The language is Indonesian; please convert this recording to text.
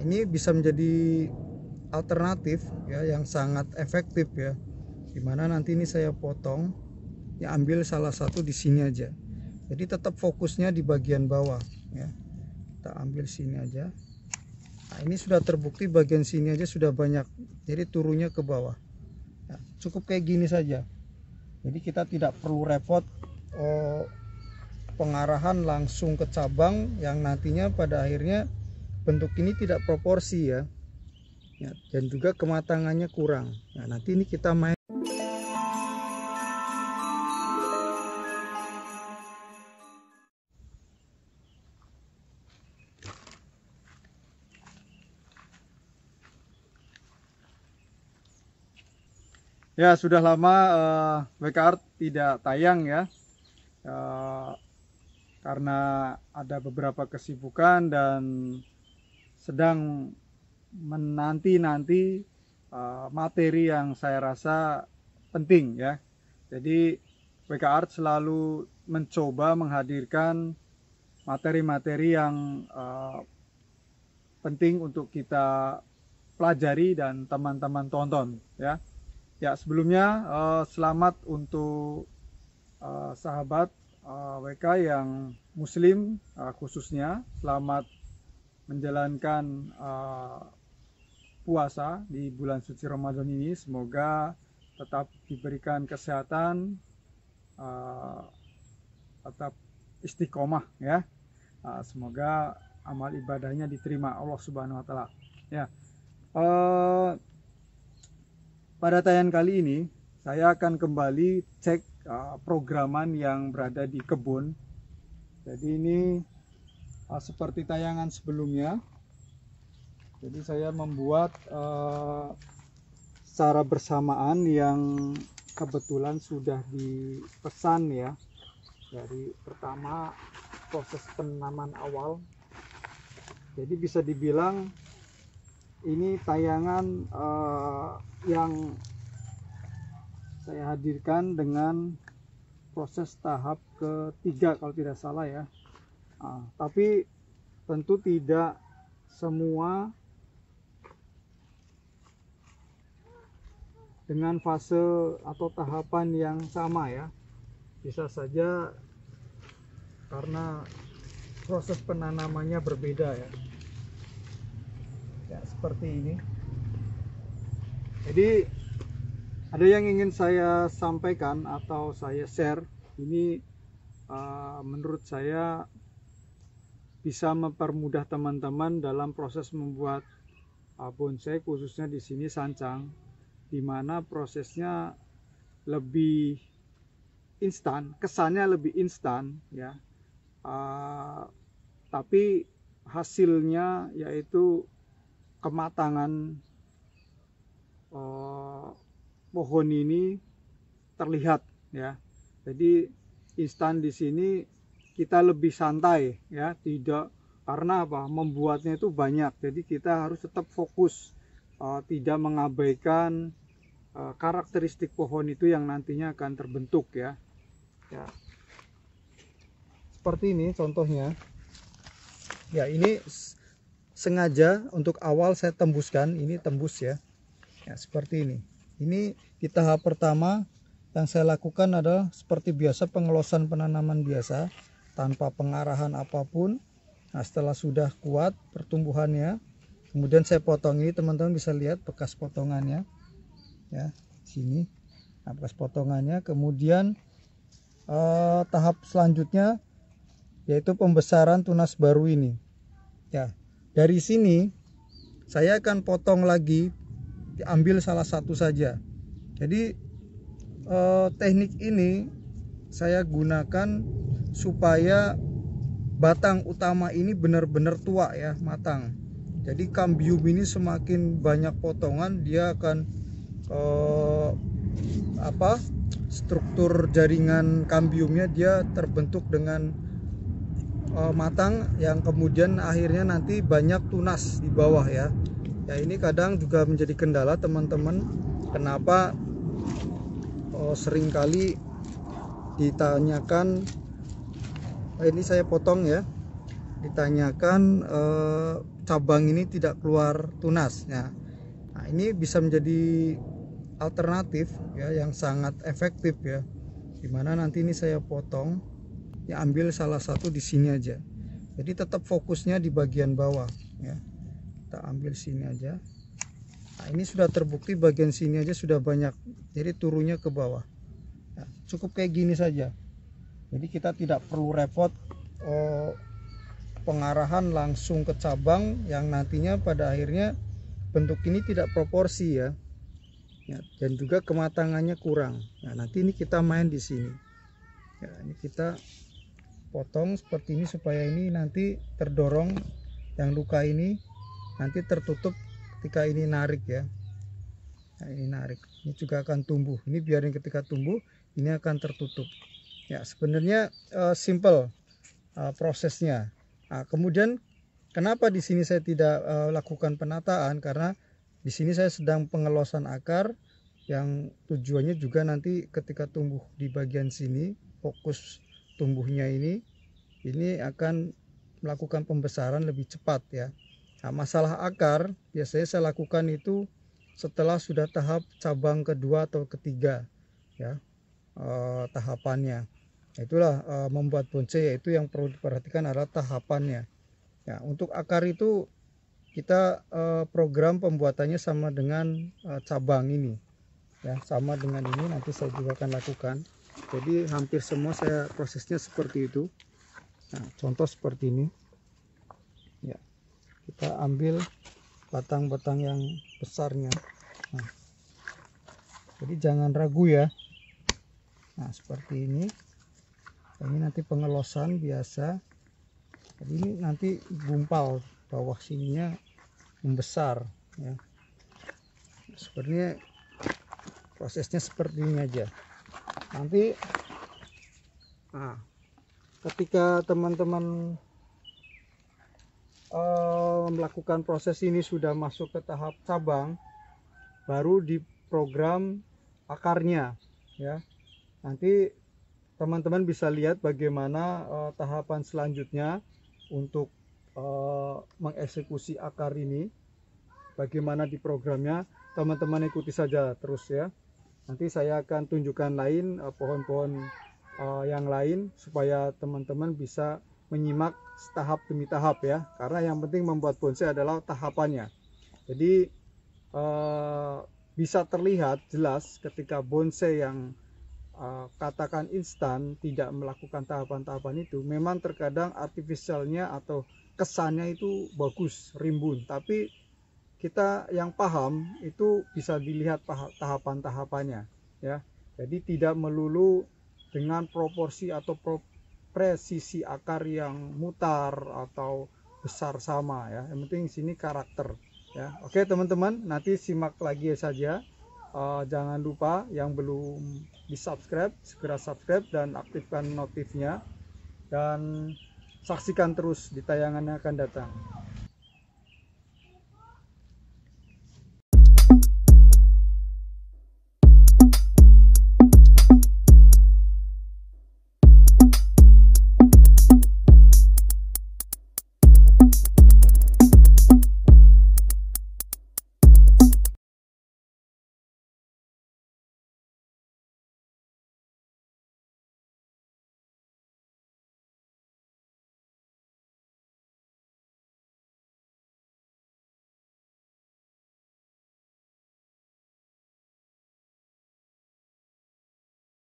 ini bisa menjadi alternatif ya yang sangat efektif ya, dimana nanti ini saya potong ya, ambil salah satu di sini aja, jadi tetap fokusnya di bagian bawah ya. Kita ambil sini aja. Nah, ini sudah terbukti bagian sini aja sudah banyak, jadi turunnya ke bawah ya, cukup kayak gini saja. Jadi kita tidak perlu repot pengarahan langsung ke cabang yang nantinya pada akhirnya bentuk ini tidak proporsi ya, dan juga kematangannya kurang. Nah, nanti ini kita main. Ya, sudah lama WK Art tidak tayang ya, karena ada beberapa kesibukan dan sedang menanti materi yang saya rasa penting ya. Jadi WK Art selalu mencoba menghadirkan materi-materi yang penting untuk kita pelajari dan teman-teman tonton ya. Ya, sebelumnya selamat untuk sahabat WK yang muslim khususnya, selamat menjalankan puasa di bulan suci Ramadan ini. Semoga tetap diberikan kesehatan, tetap istiqomah ya. Semoga amal ibadahnya diterima Allah Subhanahu wa taala ya. Pada tayangan kali ini saya akan kembali cek programan yang berada di kebun. Jadi ini seperti tayangan sebelumnya. Jadi saya membuat secara bersamaan yang kebetulan sudah dipesan ya. Dari pertama proses penanaman awal. Jadi bisa dibilang ini tayangan yang saya hadirkan dengan proses tahap ketiga kalau tidak salah ya. Tapi tentu tidak semua dengan fase atau tahapan yang sama ya. Bisa saja karena proses penanamannya berbeda ya. Ya, seperti ini. Jadi ada yang ingin saya sampaikan atau saya share. Ini menurut saya bisa mempermudah teman-teman dalam proses membuat bonsai, khususnya di sini sancang, di mana prosesnya lebih instan, kesannya lebih instan ya. Tapi hasilnya yaitu kematangan pohon ini terlihat ya. Jadi instan di sini kita lebih santai ya, tidak, karena apa? Membuatnya itu banyak. Jadi kita harus tetap fokus, tidak mengabaikan karakteristik pohon itu yang nantinya akan terbentuk ya. Ya. Seperti ini contohnya. Ya, ini sengaja untuk awal saya tembuskan, ini tembus ya. Ya, seperti ini. Ini di tahap pertama yang saya lakukan adalah seperti biasa, pengelosan penanaman biasa tanpa pengarahan apapun. Nah, setelah sudah kuat pertumbuhannya, kemudian saya potong. Ini teman-teman bisa lihat bekas potongannya ya, sini. Nah, bekas potongannya. Kemudian tahap selanjutnya yaitu pembesaran tunas baru ini ya. Dari sini saya akan potong lagi, diambil salah satu saja. Jadi teknik ini saya gunakan supaya batang utama ini benar-benar tua ya, matang. Jadi kambium ini semakin banyak potongan, dia akan struktur jaringan kambiumnya dia terbentuk dengan matang, yang kemudian akhirnya nanti banyak tunas di bawah ya. Ya, ini kadang juga menjadi kendala teman-teman. Kenapa seringkali ditanyakan, ini saya potong ya, ditanyakan cabang ini tidak keluar tunas. Nah ini bisa menjadi alternatif ya yang sangat efektif ya, dimana nanti ini saya potong ya, ambil salah satu di sini aja, jadi tetap fokusnya di bagian bawah ya. Kita ambil sini aja. Nah ini sudah terbukti bagian sini aja sudah banyak, jadi turunnya ke bawah ya, cukup kayak gini saja. Jadi kita tidak perlu repot pengarahan langsung ke cabang yang nantinya pada akhirnya bentuk ini tidak proporsi ya. Ya, dan juga kematangannya kurang. Nah, nanti ini kita main di sini. Ya, ini kita potong seperti ini supaya ini nanti terdorong, yang luka ini nanti tertutup ketika ini narik ya. Nah, ini narik. Ini juga akan tumbuh. Ini biarin ketika tumbuh ini akan tertutup. Ya, sebenarnya simple prosesnya. Nah, kemudian kenapa di sini saya tidak lakukan penataan, karena di sini saya sedang pengelosan akar yang tujuannya juga nanti ketika tumbuh di bagian sini, fokus tumbuhnya ini akan melakukan pembesaran lebih cepat ya. Nah, masalah akar biasanya saya lakukan itu setelah sudah tahap cabang kedua atau ketiga ya, tahapannya. Itulah membuat bonsai, yaitu yang perlu diperhatikan adalah tahapannya. Ya, untuk akar itu kita program pembuatannya sama dengan cabang ini ya, sama dengan ini nanti saya juga akan lakukan. Jadi hampir semua saya prosesnya seperti itu. Nah, contoh seperti ini ya, kita ambil batang-batang yang besarnya. Nah, jadi jangan ragu ya. Nah seperti ini nanti pengelosan biasa. Jadi ini nanti gumpal bawah sininya membesar ya. Sebenarnya prosesnya seperti ini aja. Nanti ketika teman-teman melakukan proses ini sudah masuk ke tahap cabang, baru diprogram akarnya ya. Nanti teman-teman bisa lihat bagaimana tahapan selanjutnya untuk mengeksekusi akar ini, bagaimana di programnya. Teman-teman ikuti saja terus ya. Nanti saya akan tunjukkan lain pohon-pohon yang lain supaya teman-teman bisa menyimak tahap demi tahap ya, karena yang penting membuat bonsai adalah tahapannya. Jadi bisa terlihat jelas ketika bonsai yang katakan instan tidak melakukan tahapan-tahapan itu, memang terkadang artifisialnya atau kesannya itu bagus, rimbun, tapi kita yang paham itu bisa dilihat tahapan-tahapannya ya. Jadi tidak melulu dengan proporsi atau presisi akar yang mutar atau besar sama ya. Yang penting sini karakter ya. Oke teman-teman, nanti simak lagi saja. Jangan lupa yang belum di subscribe, segera subscribe dan aktifkan notifnya, dan saksikan terus di tayangan yang akan datang.